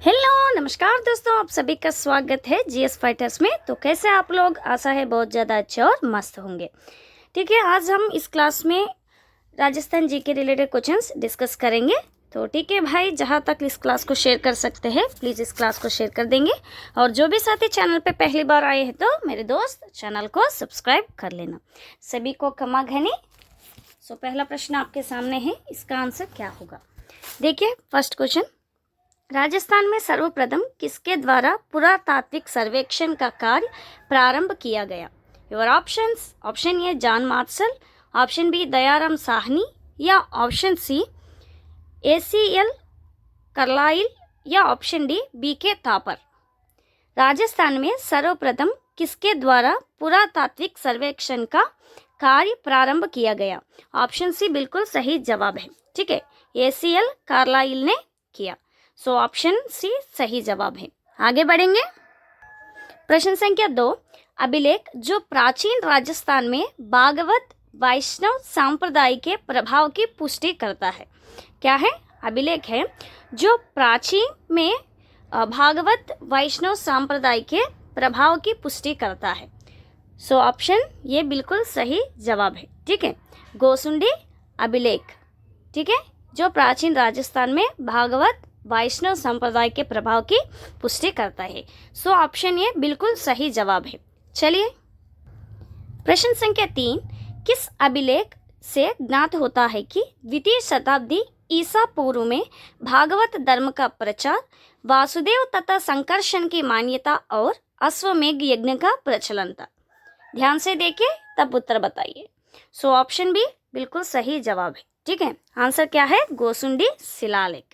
Hello नमस्कार दोस्तों, आप सभी का स्वागत है जीएस फाइटर्स में। तो कैसे आप लोग? आशा है बहुत ज़्यादा अच्छे और मस्त होंगे। ठीक है, आज हम इस क्लास में राजस्थान जी के रिलेटेड क्वेश्चंस डिस्कस करेंगे। तो ठीक है भाई, जहाँ तक इस क्लास को शेयर कर सकते हैं प्लीज़ इस क्लास को शेयर कर देंगे। और जो भी साथी चैनल पे पहली बार आए हैं तो मेरे दोस्त चैनल को सब्सक्राइब कर लेना। सभी को खमा घनी। सो पहला प्रश्न आपके सामने है, इसका आंसर क्या होगा? देखिए फर्स्ट क्वेश्चन, राजस्थान में सर्वप्रथम किसके द्वारा पुरातात्विक सर्वेक्षण का कार्य प्रारंभ किया गया? Your options, option A John Marshall, option B Dayaram Sahni, या ऑप्शन सी एसीएल कार्लाइल, या option D BK Thapar. Rajasthan में सर्वप्रथम किसके द्वारा पुरातात्विक सर्वेक्षण का कार्य प्रारंभ किया गया? ऑप्शन सी बिल्कुल सही जवाब है। ठीक है, एसीएल कार्लाइल ने किया। सो ऑप्शन सी सही जवाब है। आगे बढ़ेंगे। प्रश्न संख्या 2, अभिलेख जो प्राचीन राजस्थान में भागवत वैष्णव संप्रदाय के प्रभाव की पुष्टि करता है, क्या है? अभिलेख है जो प्राचीन में भागवत वैष्णव संप्रदाय के प्रभाव की पुष्टि करता है। सो ऑप्शन ये बिल्कुल सही जवाब है। ठीक है, गोसुंडी अभिलेख, ठीक है, जो प्राचीन राजस्थान में भागवत वैष्णव संप्रदाय के प्रभाव की पुष्टि करता है। सो ऑप्शन ये बिल्कुल सही जवाब है। चलिए प्रश्न संख्या 3, किस अभिलेख से ज्ञात होता है कि द्वितीय शताब्दी ईसा पूर्व में भागवत धर्म का प्रचार, वासुदेव तथा संकर्षण की मान्यता और अश्वमेघ यज्ञ का प्रचलन था? ध्यान से देखिए तब उत्तर बताइए। सो ऑप्शन बी बिल्कुल सही जवाब है। ठीक है, आंसर क्या है? गोसुंडी शिलालेख।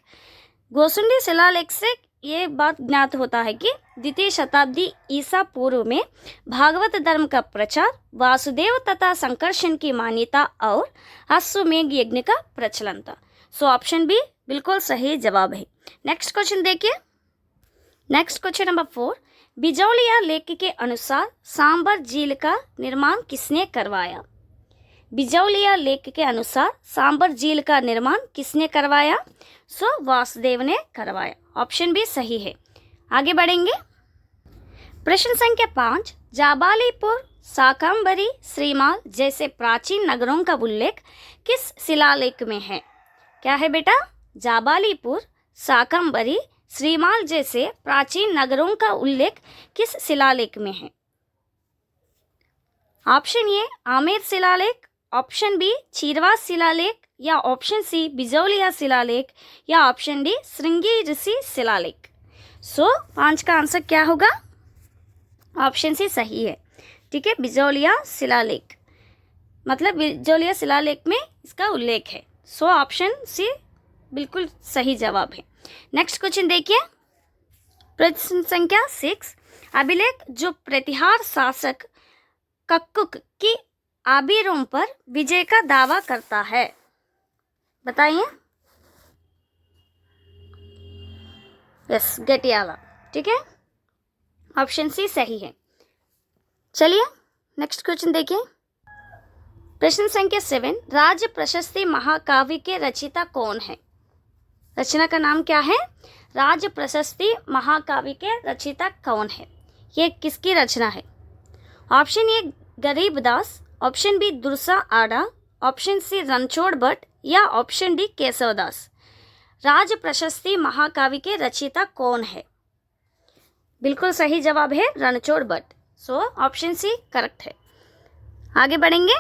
गोसुंडी शिलालेख से ये बात ज्ञात होता है कि द्वितीय शताब्दी ईसा पूर्व में भागवत धर्म का प्रचार, वासुदेव तथा संकर्षण की मान्यता और अश्वमेघ यज्ञ का प्रचलन था। सो ऑप्शन बी बिल्कुल सही जवाब है। नेक्स्ट क्वेश्चन देखिए। नेक्स्ट क्वेश्चन नंबर 4, बिजौलिया लेख के अनुसार सांबर झील का निर्माण किसने करवाया? बिजौलिया लेख के अनुसार सांबर झील का निर्माण किसने करवाया? सो वासुदेव ने करवाया। ऑप्शन बी सही है। आगे बढ़ेंगे। प्रश्न संख्या 5, जाबालीपुर, शाकंभरी, श्रीमाल जैसे प्राचीन नगरों का उल्लेख किस शिलालेख में है? क्या है बेटा? जाबालीपुर, शाकंभरी, श्रीमाल जैसे प्राचीन नगरों का उल्लेख किस शिलालेख में है? ऑप्शन ए आमेर शिलालेख, ऑप्शन बी चीरवा शिलालेख, या ऑप्शन सी बिजौलिया शिलालेख, या ऑप्शन डी श्रृंगी ऋषि शिलालेख। सो 5 का आंसर क्या होगा? ऑप्शन सी सही है। ठीक है, बिजौलिया शिलालेख, मतलब बिजौलिया शिलालेख में इसका उल्लेख है। सो ऑप्शन सी बिल्कुल सही जवाब है। नेक्स्ट क्वेश्चन देखिए। प्रश्न संख्या 6, अभिलेख जो प्रतिहार शासक कक्कुक की आबिरों पर विजय का दावा करता है, बताइए। यस, गटियाला। ठीक है, ऑप्शन सी सही है। चलिए नेक्स्ट क्वेश्चन देखिए। प्रश्न संख्या 7, राज प्रशस्ति महाकाव्य के रचयिता कौन है? रचना का नाम क्या है? राज प्रशस्ति महाकाव्य के रचयिता कौन है? ये किसकी रचना है? Option A Garibdas, option B Dursa Aada, option सी रणछोड़ भट्ट, या ऑप्शन डी केशवदास। राज प्रशस्ति महाकाव्य के रचयिता कौन है? बिल्कुल सही जवाब है Ranchhod Bhatt. So option C correct है। आगे बढ़ेंगे।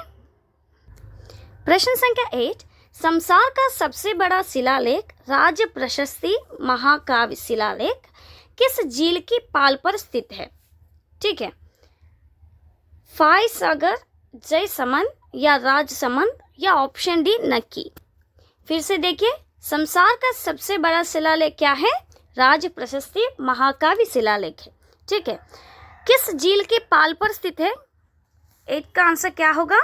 प्रश्न संख्या 8, संसार का सबसे बड़ा शिलालेख राज प्रशस्ति महाकाव्य शिलालेख किस झील की पाल पर स्थित है? ठीक है, फायसागर, जयसमंद, या राजसमंद, या ऑप्शन डी नक्की। फिर से देखिए, संसार का सबसे बड़ा शिलालेख क्या है? राज प्रशस्ति महाकाव्य शिलालेख है। ठीक है, किस झील की पाल पर स्थित है? 8 का आंसर क्या होगा?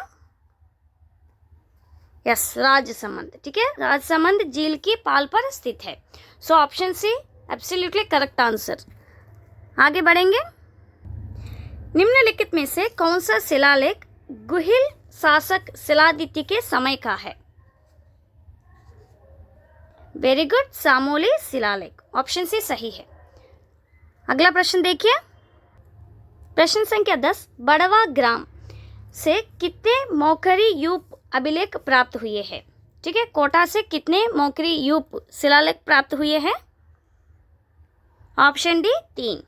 यस, राजसमंद। ठीक है, राजसमंद झील की पाल पर स्थित है। So option C absolutely correct answer. आगे बढ़ेंगे। निम्नलिखित में से कौन सा शिलालेख गुहिल शासक शिलादित्य के समय का है? वेरी गुड, सामोली शिलालेख, ऑप्शन सी सही है। अगला प्रश्न देखिए, प्रश्न संख्या 10, बड़वा ग्राम से कितने मौखरी यूप अभिलेख प्राप्त हुए हैं? ठीक है, कोटा से कितने मौखरी यूप शिलालेख प्राप्त हुए हैं? Option D 3।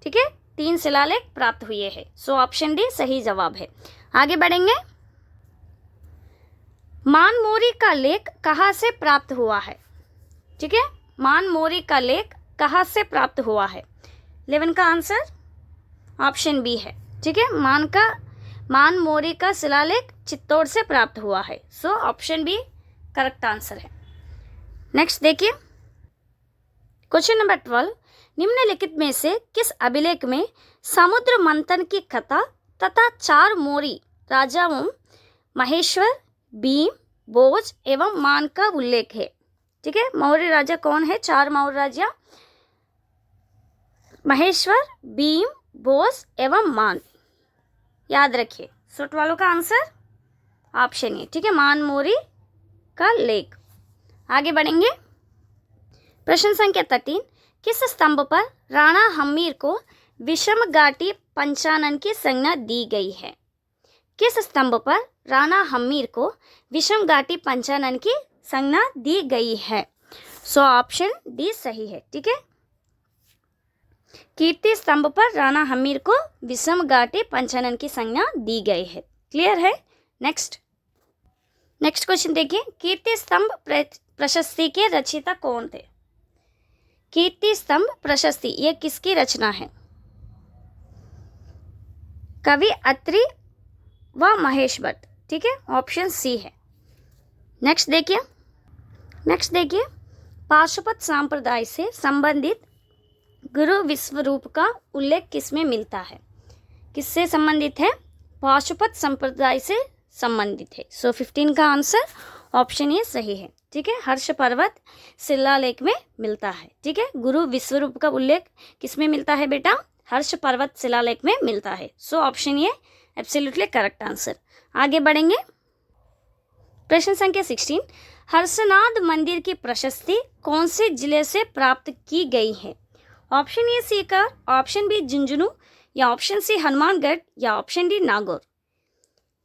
ठीक है, 3 शिलालेख प्राप्त हुए हैं। सो ऑप्शन डी सही जवाब है। आगे बढ़ेंगे, मानमोरी का लेख कहाँ से प्राप्त हुआ है? ठीक है, मानमोरी का लेख कहाँ से प्राप्त हुआ है? 11 का आंसर ऑप्शन बी है। ठीक है, मानमोरी का शिलालेख चित्तौड़ से प्राप्त हुआ है। So option B correct answer है। नेक्स्ट देखिए, क्वेश्चन नंबर 12, निम्नलिखित में से किस अभिलेख में समुद्र मंथन की कथा तथा 4 मौर्य राजाओं महेश्वर, भीम, भोज एवं मान का उल्लेख है? ठीक है, मौर्य राजा कौन है? 4 मौर्य राजा महेश्वर, भीम, भोज एवं मान, याद रखिए। सो 12 का आंसर ऑप्शन ए। ठीक है, मानमोरी का लेख। आगे बढ़ेंगे, प्रश्न संख्या 13, किस स्तंभ पर राणा हम्मीर को विषम घाटी पंचानन की संज्ञा दी गई है? किस स्तंभ पर राणा हम्मीर को विषम घाटी पंचानन की संज्ञा दी गई है? सो ऑप्शन डी सही है। ठीक है, कीर्ति स्तंभ पर राणा हम्मीर को विषम घाटी पंचानन की संज्ञा दी गई है। क्लियर है? नेक्स्ट क्वेश्चन देखिए, कीर्ति स्तंभ प्रशस्ति के रचयिता कौन थे? कीर्ति स्तंभ प्रशस्ति ये किसकी रचना है? कवि अत्रि व महेश भट्ट। ठीक है, ऑप्शन सी है। नेक्स्ट देखिए, पाशुपत संप्रदाय से संबंधित गुरु विश्वरूप का उल्लेख किसमें मिलता है? किससे संबंधित है? पाशुपत संप्रदाय से संबंधित है। सो 15 का आंसर ऑप्शन ए सही है। ठीक है, हर्ष पर्वत शिलालेख में मिलता है। ठीक है, गुरु विश्वरूप का उल्लेख किसमें मिलता है बेटा? हर्ष पर्वत शिलालेख में मिलता है। So option A absolutely correct answer. आगे बढ़ेंगे, प्रश्न संख्या 16, हर्षनाद मंदिर की प्रशस्ति कौन से जिले से प्राप्त की गई है? Option A Sikar, option B Jhunjhunu, या ऑप्शन सी हनुमानगढ़, या ऑप्शन डी नागौर।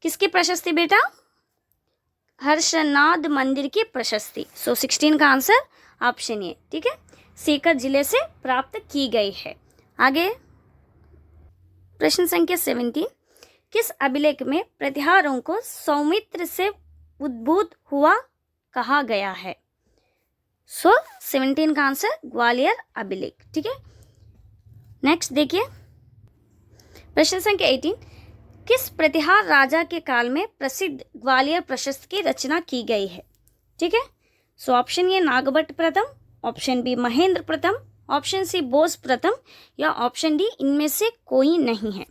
किसकी प्रशस्ति बेटा? हर्षनाद मंदिर की प्रशस्ति। सो 16 का आंसर ऑप्शन ए। ठीक है, सीकर जिले से प्राप्त की गई है। आगे प्रश्न संख्या 17, किस अभिलेख में प्रतिहारों को सौमित्र से उद्भूत हुआ कहा गया है? सो 17 का आंसर ग्वालियर अभिलेख। ठीक है, नेक्स्ट देखिए, प्रश्न संख्या 18, किस प्रतिहार राजा के काल में प्रसिद्ध ग्वालियर प्रशस्ति की रचना की गई है? ठीक है, सो ऑप्शन ए नागभट्ट प्रथम, ऑप्शन बी महेंद्र प्रथम, ऑप्शन सी बोस प्रथम, या ऑप्शन डी इनमें से कोई नहीं है।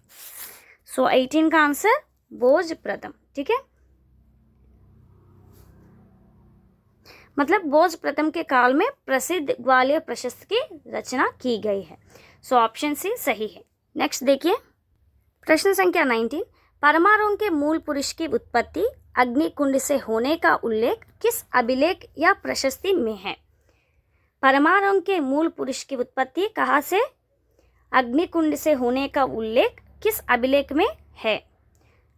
सो 18 का आंसर बोस प्रथम। ठीक है, मतलब बोस प्रथम के काल में प्रसिद्ध ग्वालियर प्रशस्ति की रचना की गई है। सो ऑप्शन सी सही है। नेक्स्ट देखिए, प्रश्न संख्या 19, परमारों के मूल पुरुष की उत्पत्ति अग्निकुंड से होने का उल्लेख किस अभिलेख या प्रशस्ति में है? परमारों के मूल पुरुष की उत्पत्ति कहाँ से अग्निकुंड से होने का उल्लेख किस अभिलेख में है?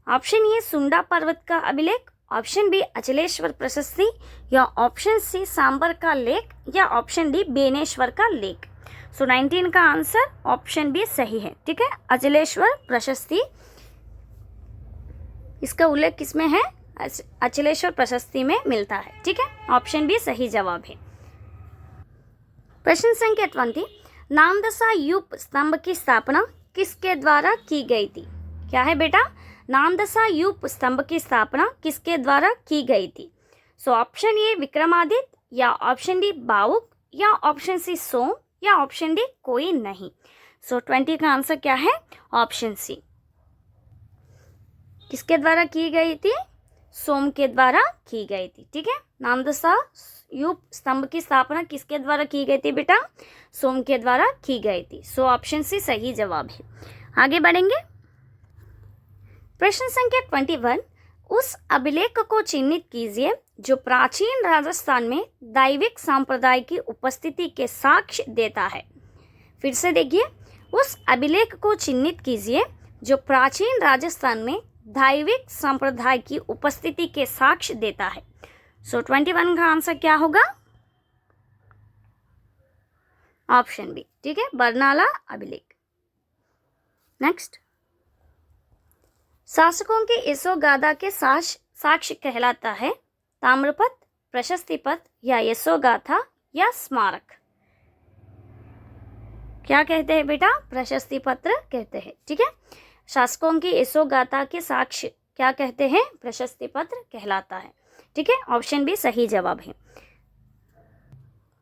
ऑप्शन ए सुंडा पर्वत का अभिलेख, ऑप्शन बी अचलेश्वर प्रशस्ति, या ऑप्शन सी सांबर का लेख, या ऑप्शन डी बेनेश्वर का लेख। सो 19 का आंसर ऑप्शन बी सही है। ठीक है, अचलेश्वर प्रशस्ति, इसका उल्लेख किसमें है? अचलेश्वर प्रशस्ति में मिलता है। ठीक है, ऑप्शन बी सही जवाब है। प्रश्न संख्या 20, नामदशा यूप स्तंभ की स्थापना किसके द्वारा की गई थी? क्या है बेटा? नामदशा यूप स्तंभ की स्थापना किसके द्वारा की गई थी? सो ऑप्शन ए विक्रमादित्य, या ऑप्शन डी बाउक, या ऑप्शन सी सोम, या ऑप्शन डी कोई नहीं। सो 20 का आंसर क्या है? Option C. किसके द्वारा की गई थी? सोम के द्वारा की गई थी। ठीक है, नामदशा यूप स्तंभ की स्थापना किसके द्वारा की गई थी बेटा? सोम के द्वारा की गई थी। सो ऑप्शन सी सही जवाब है। आगे बढ़ेंगे, प्रश्न संख्या 21, उस अभिलेख को चिन्हित कीजिए जो प्राचीन राजस्थान में दैविक संप्रदाय की उपस्थिति के साक्ष्य देता है। फिर से देखिए, उस अभिलेख को चिन्हित कीजिए जो प्राचीन राजस्थान में दैविक संप्रदाय की उपस्थिति के साक्ष्य देता है। सो 21 का आंसर क्या होगा? ऑप्शन बी, ठीक है, बरनाला अभिलेख। नेक्स्ट, शासकों की यशोगाथा के साक्ष्य कहलाता है ताम्रपत्र, प्रशस्ति पत्र या यशोगाथा या स्मारक। क्या कहते हैं बेटा? प्रशस्ति पत्र कहते हैं, ठीक है। शासकों की यशोगाथा के साक्ष्य क्या कहते हैं? प्रशस्ति पत्र कहलाता है, ठीक है। ऑप्शन बी सही जवाब है।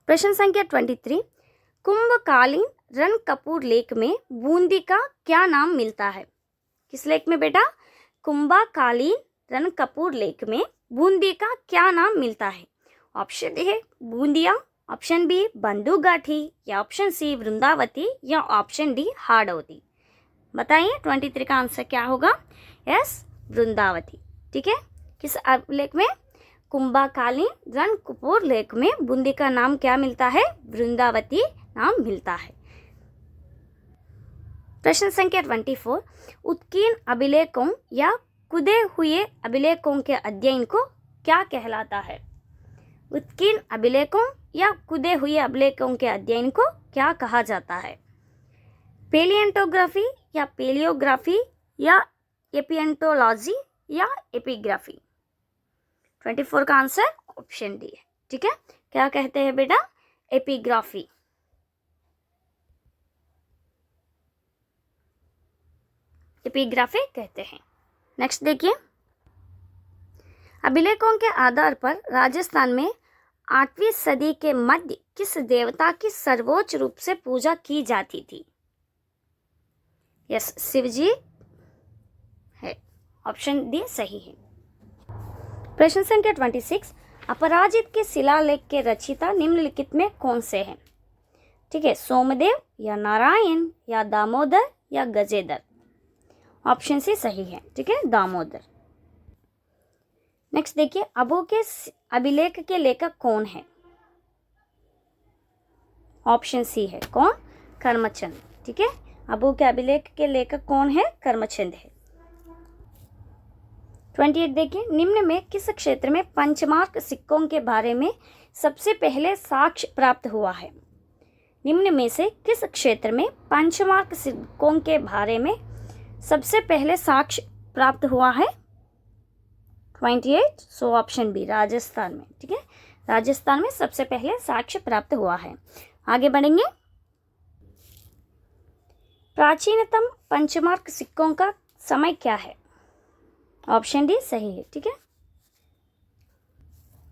प्रश्न संख्या 23, कुंभकालीन रणकपुर लेक में बूंदी का क्या नाम मिलता है? किस लेक में बेटा? कुंभकालीन रणकपुर लेक में बूंदी का क्या नाम मिलता है? ऑप्शन ए है बूंदिया, ऑप्शन बी बंदूगाठी या ऑप्शन सी वृंदावती या ऑप्शन डी हाड़ौती। बताइए 23 का आंसर क्या होगा? यस, वृंदावती, ठीक है। किस लेक में? कुंभकालीन रणकपुर लेक में बूंदी का नाम क्या मिलता है? वृंदावती नाम मिलता है। प्रश्न संख्या 24, उत्कीर्ण अभिलेखों या कुदे हुए अभिलेखों के अध्ययन को क्या कहलाता है? उत्कीर्ण अभिलेखों या कुदे हुए अभिलेखों के अध्ययन को क्या कहा जाता है? पेलियंटोग्राफी या पेलियोग्राफी या एपियंटोलॉजी या एपिग्राफी। 24 का आंसर ऑप्शन डी है, ठीक है। क्या कहते हैं बेटा? एपिग्राफी। एपिग्राफी कहते हैं। नेक्स्ट देखिए, अभिलेखों के आधार पर राजस्थान में 8वीं सदी के मध्य किस देवता की सर्वोच्च रूप से पूजा की जाती थी? यस, शिवजी है, ऑप्शन डी सही है। प्रश्न संख्या 26, अपराजित के शिलालेख के रचयिता निम्नलिखित में कौन से हैं? ठीक है, सोमदेव या नारायण या दामोदर या गजेंद्र। ऑप्शन सी सही है, ठीक है, दामोदर। नेक्स्ट देखिए, अबू के अभिलेख के लेखक कौन है? ऑप्शन सी है कौन? करमचंद, ठीक है। अबू के अभिलेख के लेखक कौन है? करमचंद है। 28 देखिए, निम्न में किस क्षेत्र में पंचमार्क सिक्कों के बारे में सबसे पहले साक्ष्य प्राप्त हुआ है? निम्न में से किस क्षेत्र में पंचमार्क सिक्कों के बारे में सबसे पहले साक्ष्य प्राप्त हुआ है? 28, सो ऑप्शन बी, राजस्थान में, ठीक है। राजस्थान में सबसे पहले साक्ष्य प्राप्त हुआ है। आगे बढ़ेंगे। प्राचीनतम पंचमार्क सिक्कों का समय क्या है? ऑप्शन डी सही है, ठीक है।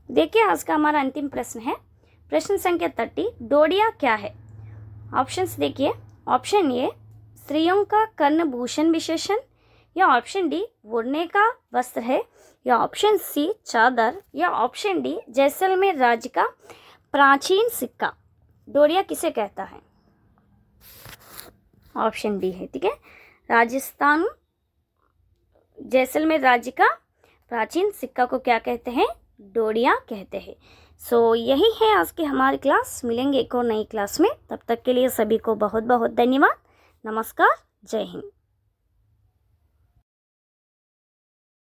देखिए, आज का हमारा अंतिम प्रश्न है प्रश्न संख्या 30, डोडिया क्या है? ऑप्शंस देखिए, ऑप्शन ए स्त्रियों का कर्णभूषण विशेषण या ऑप्शन डी ओढ़ने का वस्त्र है या ऑप्शन सी चादर या ऑप्शन डी जैसलमेर राज्य का प्राचीन सिक्का। डोडिया किसे कहता है? ऑप्शन डी है, ठीक है। राजस्थान जैसलमेर राज्य का प्राचीन सिक्का को क्या कहते हैं? डोडिया कहते हैं। सो यही है आज की हमारी क्लास। मिलेंगे एक और नई क्लास में, तब तक के लिए सभी को बहुत बहुत धन्यवाद। नमस्कार, जय हिंद।